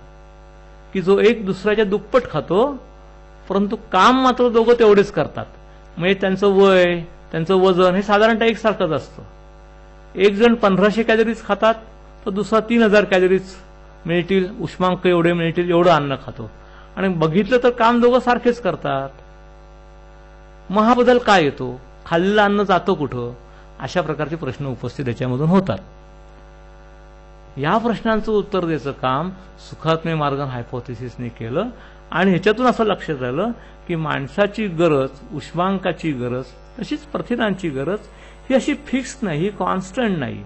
की जो एक दुसऱ्याच्या दुप्पट खातो, परंतु काम मात्र दोघं तेवढेच करतात. म्हणजे त्यांचं वय, त्यांचं वजन हे साधारणतः एकसारखंच असतं. एक जण 1500 कॅलरीज खातात तर दुसरा 3000 कॅलरीज मिळतील, उष्मांक एवढे मिळतील एवढं अन्न खातो. आणि बघितलं तर काम दोघं सारखेच करतात. मग हा बदल काय येतो, खाल्लेलं अन्न जातं कुठं, अशा प्रकारचे प्रश्न उपस्थित याच्यामधून होतात. या प्रश्नांचं उत्तर द्यायचं काम सुखात्मे मार्गन हायपोथेसिसने केलं आणि ह्याच्यातून असं लक्षात आलं की माणसाची गरज, उष्मांकाची गरज, तशीच प्रथिनांची गरज ही अशी फिक्स नाही, कॉन्स्टंट नाही.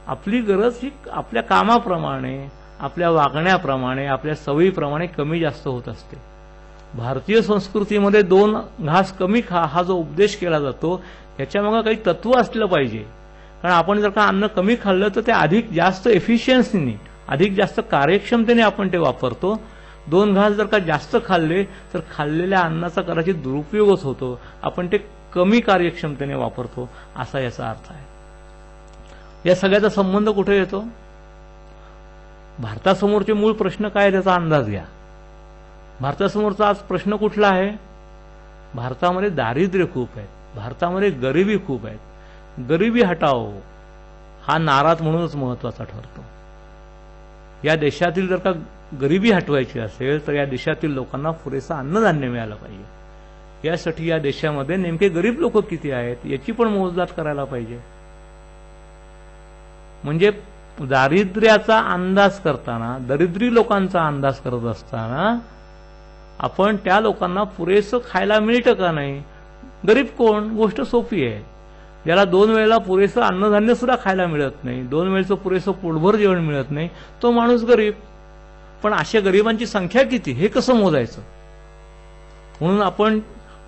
आपली गरज ही आपल्या कामाप्रमाणे, आपल्या वागण्याप्रमाणे, आपल्या सवयीप्रमाणे कमी जास्त होत असते. भारतीय संस्कृतीमध्ये 2 घास कमी खा हा जो उपदेश केला जातो याच्यामागे काही तत्व असलं पाहिजे. कारण आपण जर का अन्न कमी खाल्लं तर ते अधिक जास्त एफिशियन्सीने, अधिक जास्त कार्यक्षमतेने आपण ते वापरतो. 2 घास जर का जास्त खाल्ले तर खाल्लेल्या अन्नाचा कदाचित दुरुपयोगच होतो, आपण ते कमी कार्यक्षमतेने वापरतो, असा याचा अर्थ आहे. या सगळ्याचा संबंध कुठे येतो? भारतासमोरचे मूळ प्रश्न काय आहे त्याचा अंदाज घ्या. भारतासमोरचा आज प्रश्न कुठला आहे? भारतामध्ये दारिद्र्य खूप आहे, भारतामध्ये गरिबी खूप आहे. गरिबी हटाओ हा नारा म्हणूनच महत्वाचा ठरतो. या देशातील जर का गरिबी हटवायची असेल तर या देशातील लोकांना पुरेसं अन्नधान्य मिळालं पाहिजे. यासाठी या देशामध्ये नेमके गरीब लोक किती आहेत याची पण मोजदाद करायला पाहिजे. म्हणजे दारिद्र्याचा अंदाज करताना, दरिद्री लोकांचा अंदाज करत असताना आपण त्या लोकांना पुरेसं खायला मिळतं का नाही? गरीब कोण? गोष्ट सोपी आहे. ज्याला 2 वेळेला पुरेसं अन्नधान्य सुद्धा खायला मिळत नाही, 2 वेळेचं पुरेसं पोटभर जेवण मिळत नाही, तो माणूस गरीब. पण अशा गरिबांची संख्या किती हे कसं मोजायचं? म्हणून आपण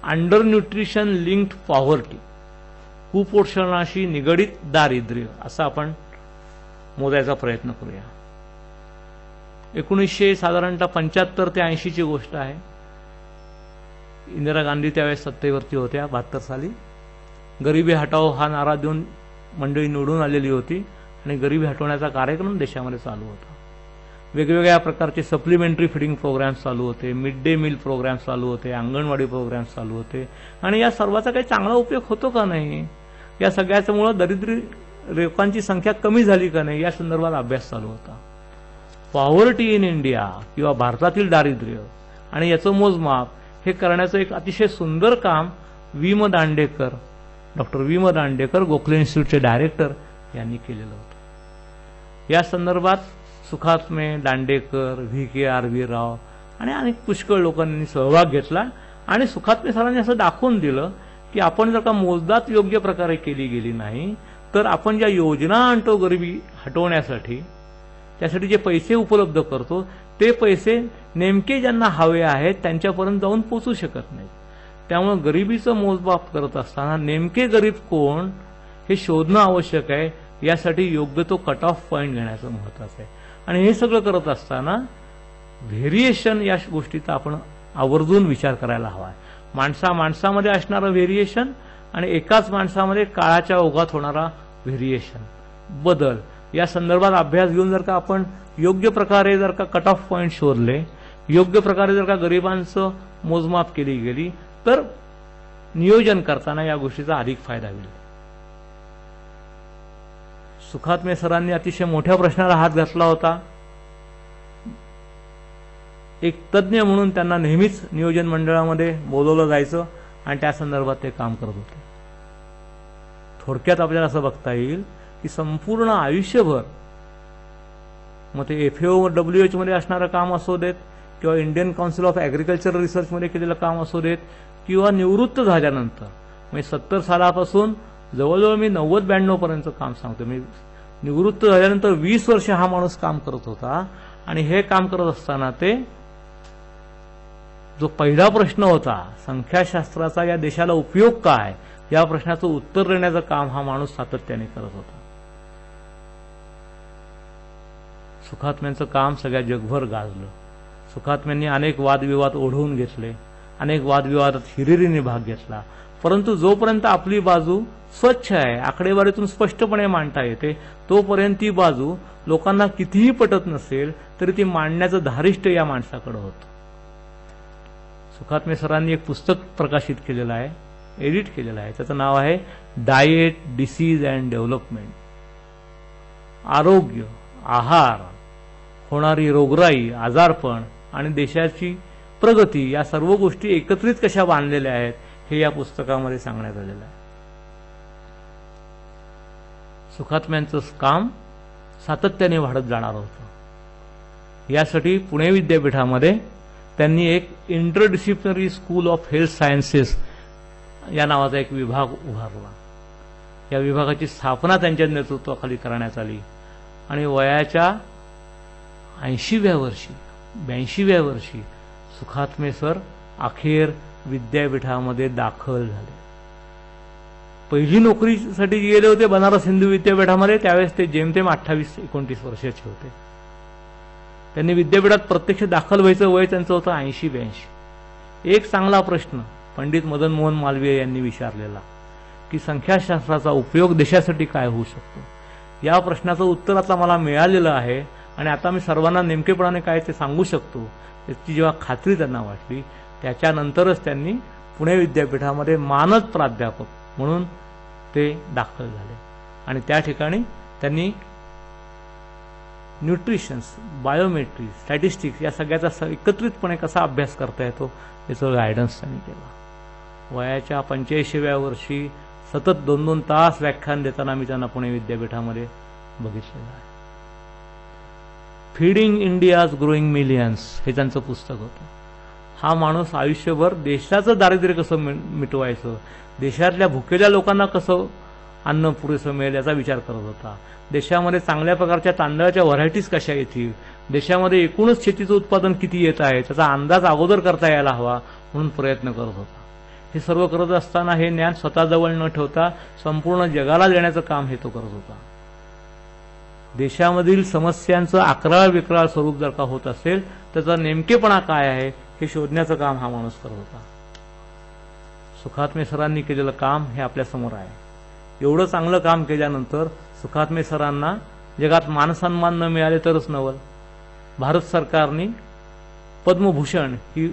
अंडर न्यूट्रिशन लिंक्ड पॉव्हर्टी, कुपोषणाशी निगडित दारिद्र्य असं आपण मोजायचा प्रयत्न करूया. 1975 ते 80 ची गोष्ट आहे. इंदिरा गांधी त्यावेळेस सत्तेवरती होत्या 72 साली. गरिबी हटाओ हा नारा देऊन मंडळी निवडून आलेली होती आणि गरिबी हटवण्याचा कार्यक्रम देशामध्ये चालू होता. वेगवेगळ्या प्रकारचे सप्लिमेंटरी फिडिंग प्रोग्राम्स चालू होते, मिड डे मील प्रोग्राम्स चालू होते, अंगणवाडी प्रोग्राम्स चालू होते. आणि या सर्वाचा काही चांगला उपयोग होतो का नाही, या सगळ्याच्यामुळे दरिद्री लोकांची संख्या कमी झाली का नाही या संदर्भात अभ्यास चालू होता. पॉव्हर्टी इन इंडिया किंवा भारतातील दारिद्र्य आणि याचं मोजमाप हे करण्याचं एक अतिशय सुंदर काम डॉक्टर वीम दांडेकर गोखले इन्स्टिट्यूटचे डायरेक्टर यांनी केलेलं होतं. या संदर्भात सुखात्मे, दांडेकर, VKRV राव आणि अनेक पुष्कळ लोकांनी सहभाग घेतला आणि सुखात्मे सरांनी असं दाखवून दिलं की आपण जर का मोजदाद योग्य प्रकारे केली गेली नाही तर आपण ज्या योजना आणतो गरिबी हटवण्यासाठी, त्यासाठी जे पैसे उपलब्ध करतो ते पैसे नेमके ज्यांना हवे आहेत त्यांच्यापर्यंत जाऊन पोहोचू शकत नाहीत. त्यामुळे गरिबीचं मोजमाप करत असताना नेमके गरीब कोण हे शोधणं आवश्यक आहे. यासाठी योग्य तो कट ऑफ पॉईंट घेण्याचं महत्वाचं आहे. आणि हे सगळं करत असताना व्हेरिएशन या गोष्टीचा आपण आवर्जून विचार करायला हवा आहे. माणसामध्ये असणारं व्हेरिएशन आणि एकाच माणसामध्ये काळाच्या ओघात होणारा व्हेरिएशन, बदल, या संदर्भात अभ्यास घेऊन जर का आपण योग्य प्रकारे जर का कट ऑफ पॉईंट शोधले, योग्य प्रकारे जर का गरिबांचं मोजमाप केली गेली तर नियोजन करताना या गोष्टीचा अधिक फायदा होईल. सुखात्मे सरांनी अतिशय मोठ्या प्रश्नाला हात घातला होता. एक तज्ज्ञ म्हणून त्यांना नेहमीच नियोजन मंडळामध्ये बोलवलं जायचं आणि त्या संदर्भात ते काम करत होते. थोडक्यात आपल्याला असं बघता येईल की संपूर्ण आयुष्यभर, मग ते FAO-WHO मध्ये असणारं काम असू देत किंवा इंडियन काउन्सिल ऑफ ॲग्रिकल्चरल रिसर्चमध्ये केलेलं काम असू देत किंवा निवृत्त झाल्यानंतर, म्हणजे 70 सालापासून जवळजवळ मी 90-92 पर्यंत काम सांगतो. मी निवृत्त झाल्यानंतर 20 वर्ष हा माणूस काम करत होता आणि हे काम करत असताना ते जो पहिला प्रश्न होता संख्याशास्त्राचा या देशाला उपयोग काय, या प्रश्नाचं उत्तर देण्याचं काम हा माणूस सातत्याने करत होता. सुखात्म्यांचं काम सगळ्या जगभर गाजलं. सुखात्म्यांनी अनेक वादविवाद ओढवून घेतले, अनेक वादविवादात हिरिरीने भाग घेतला. परंतु जोपर्यंत आपली बाजू स्वच्छ आहे, आकडेवारीतून स्पष्टपणे मांडता येते, तोपर्यंत ती बाजू लोकांना कितीही पटत नसेल तरी ती मांडण्याचं धारिष्ट या माणसाकडे होतं. सुखात्मे सरांनी एक पुस्तक प्रकाशित केलेलं आहे, एडिट केलेलं आहे. त्याचं नाव आहे डाएट, डिसीज अँड डेव्हलपमेंट. आरोग्य, आहार, होणारी रोगराई, आजारपण आणि देशाची प्रगती या सर्व गोष्टी एकत्रित कशा बांधलेल्या आहेत हे या पुस्तकामध्ये सांगण्यात आलेलं आहे. सुखात्म्यांचं काम सातत्याने वाढत जाणार होतं. यासाठी पुणे विद्यापीठामध्ये त्यांनी एक interdisciplinary school of health sciences या नावाचा एक विभाग उभारला. या विभागाची स्थापना त्यांच्या नेतृत्वाखाली करण्यात आली आणि वयाच्या 80व्या वर्षी 82व्या वर्षी सुखात्मे सर अखेर विद्यापीठामध्ये दाखल झाले. पहिली नोकरीसाठी गेले होते बनारस हिंदू विद्यापीठामध्ये, त्यावेळेस ते जेमतेम 28-29 वर्षाचे होते. त्यांनी विद्यापीठात प्रत्यक्ष दाखल व्हायचं वय त्यांचं होतं 80-82. एक चांगला प्रश्न पंडित मदन मोहन मालवीय यांनी विचारलेला की संख्याशास्त्राचा उपयोग देशासाठी काय होऊ शकतो. या प्रश्नाचं उत्तर आता मला मिळालेलं आहे आणि आता मी सर्वांना नेमकेपणाने काय ते सांगू शकतो याची जेव्हा खात्री त्यांना वाटली, त्याच्यानंतरच त्यांनी पुणे विद्यापीठामध्ये मानद प्राध्यापक म्हणून ते दाखल झाले आणि त्या ठिकाणी त्यांनी न्यूट्रिशन्स, बायोमेट्री, स्टॅटिस्टिक्स या सगळ्याचा एकत्रितपणे कसा अभ्यास करता येतो याचं गायडन्स त्यांनी केला. वयाच्या 85व्या वर्षी सतत 2-2 तास व्याख्यान देताना मी त्यांना पुणे विद्यापीठामध्ये बघितलेलं आहे. फीडिंग इंडियाज ग्रोईंग मिलियन्स हे त्यांचं पुस्तक होतं. हा माणूस आयुष्यभर देशाचं दारिद्र्य कसं मिटवायचं, देशातल्या भुकेल्या लोकांना कसं अन्न पुरेसं मिळेल याचा विचार करत होता. देशामध्ये चांगल्या प्रकारच्या तांदळाच्या व्हरायटीज कशा येतील, देशामध्ये एकूणच शेतीचं उत्पादन किती येत आहे त्याचा अंदाज अगोदर करता यायला हवा म्हणून प्रयत्न करत होता. हे सर्व करत असताना हे ज्ञान स्वतःजवळ न ठेवता संपूर्ण जगाला देण्याचं काम हे तो करत होता. देशामधील समस्यांचं अकराळ-विकराळ स्वरूप जर का होत असेल त्याचा नेमकेपणा काय आहे हे शोधण्याचं काम हा माणूस करत होता. सुखात्मे सरांनी केलेलं काम हे आपल्या समोर आहे. एवढं चांगलं काम केल्यानंतर सुखात्मे सरांना जगात मानसन्मान न मिळाले तरच नवल. भारत सरकारने पद्मभूषण ही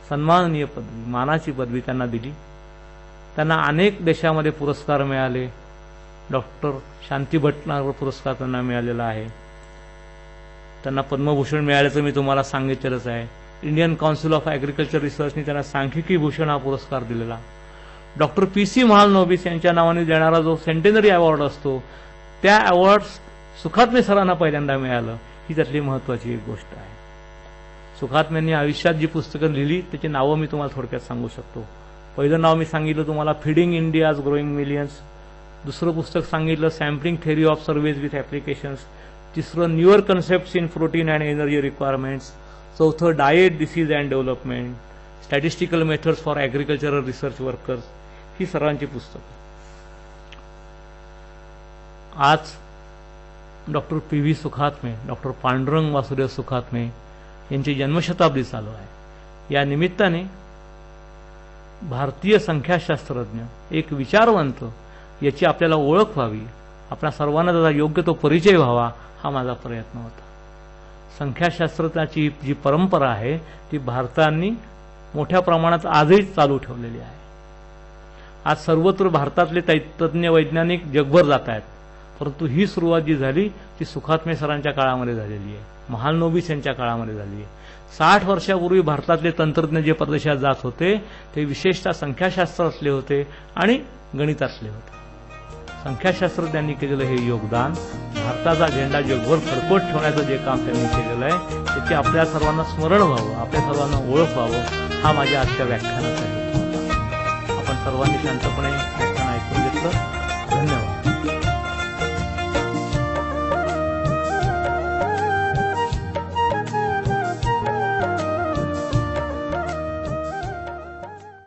सन्माननीय पदवी, मानाची पदवी त्यांना दिली. त्यांना अनेक देशामध्ये पुरस्कार मिळाले. डॉक्टर शांती भटनागर पुरस्कार त्यांना मिळालेला आहे. त्यांना पद्मभूषण मिळाल्याचं मी तुम्हाला सांगितलेलंच आहे. इंडियन काउन्सिल ऑफ ॲग्रिकल्चर रिसर्चने त्यांना सांख्यिकी भूषण हा पुरस्कार दिलेला. डॉक्टर PC महालनोबिस यांच्या नावाने देणारा जो सेंटेनरी अवॉर्ड असतो त्या अवॉर्ड सुखात्मे सरांना पहिल्यांदा मिळालं. ही त्यातली महत्वाची एक गोष्ट आहे. सुखात्म्यांनी आयुष्यात जी पुस्तकं लिहिली त्याची नावं मी तुम्हाला थोडक्यात सांगू शकतो. पहिलं नाव मी सांगितलं तुम्हाला फीडिंग इंडियाज ग्रोईंग मिलियन्स. दुसरं पुस्तक सांगितलं sampling theory of surveys with applications. तिसरं newer concepts in protein and energy requirements. चौथं diet disease and development, statistical methods for agricultural research workers. ही सर्वांची पुस्तकं. आज doctor PV Sukhatme, doctor Pandurang Vasudev Sukhatme यांची जन्मशताब्दी चालू आहे. या निमित्ताने भारतीय संख्याशास्त्रज्ञ, एक विचारवंत याची आपल्याला ओळख व्हावी, आपल्या सर्वांना त्याचा योग्य तो परिचय व्हावा हा माझा प्रयत्न होता. संख्याशास्त्राची जी परंपरा आहे ती भारताने मोठ्या प्रमाणात आजही चालू ठेवलेली आहे. आज सर्वत्र भारतातले तज्ज्ञ वैज्ञानिक जगभर जात आहेत, परंतु ही सुरुवात जी झाली ती सुखात्मे सरांच्या काळामध्ये झालेली आहे, महालनोबिस यांच्या काळामध्ये झाली आहे. 60 वर्षापूर्वी भारतातले तंत्रज्ञ जे परदेशात जात होते ते विशेषतः संख्याशास्त्रातले होते आणि गणितातले होते. संख्याशास्त्रज्ञांनी केलेलं हे योगदान, भारताचा झेंडा जगभर फडकवत ठेवण्याचं जे काम त्यांनी केलेलं आहे त्याचे आपल्या सर्वांना स्मरण व्हावं, आपल्या सर्वांना ओळख व्हावं हा माझ्या आजच्या व्याख्यानाचा हेतू होता. आपण सर्वांनी शांतपणे व्याख्यान ऐकून घेतलं.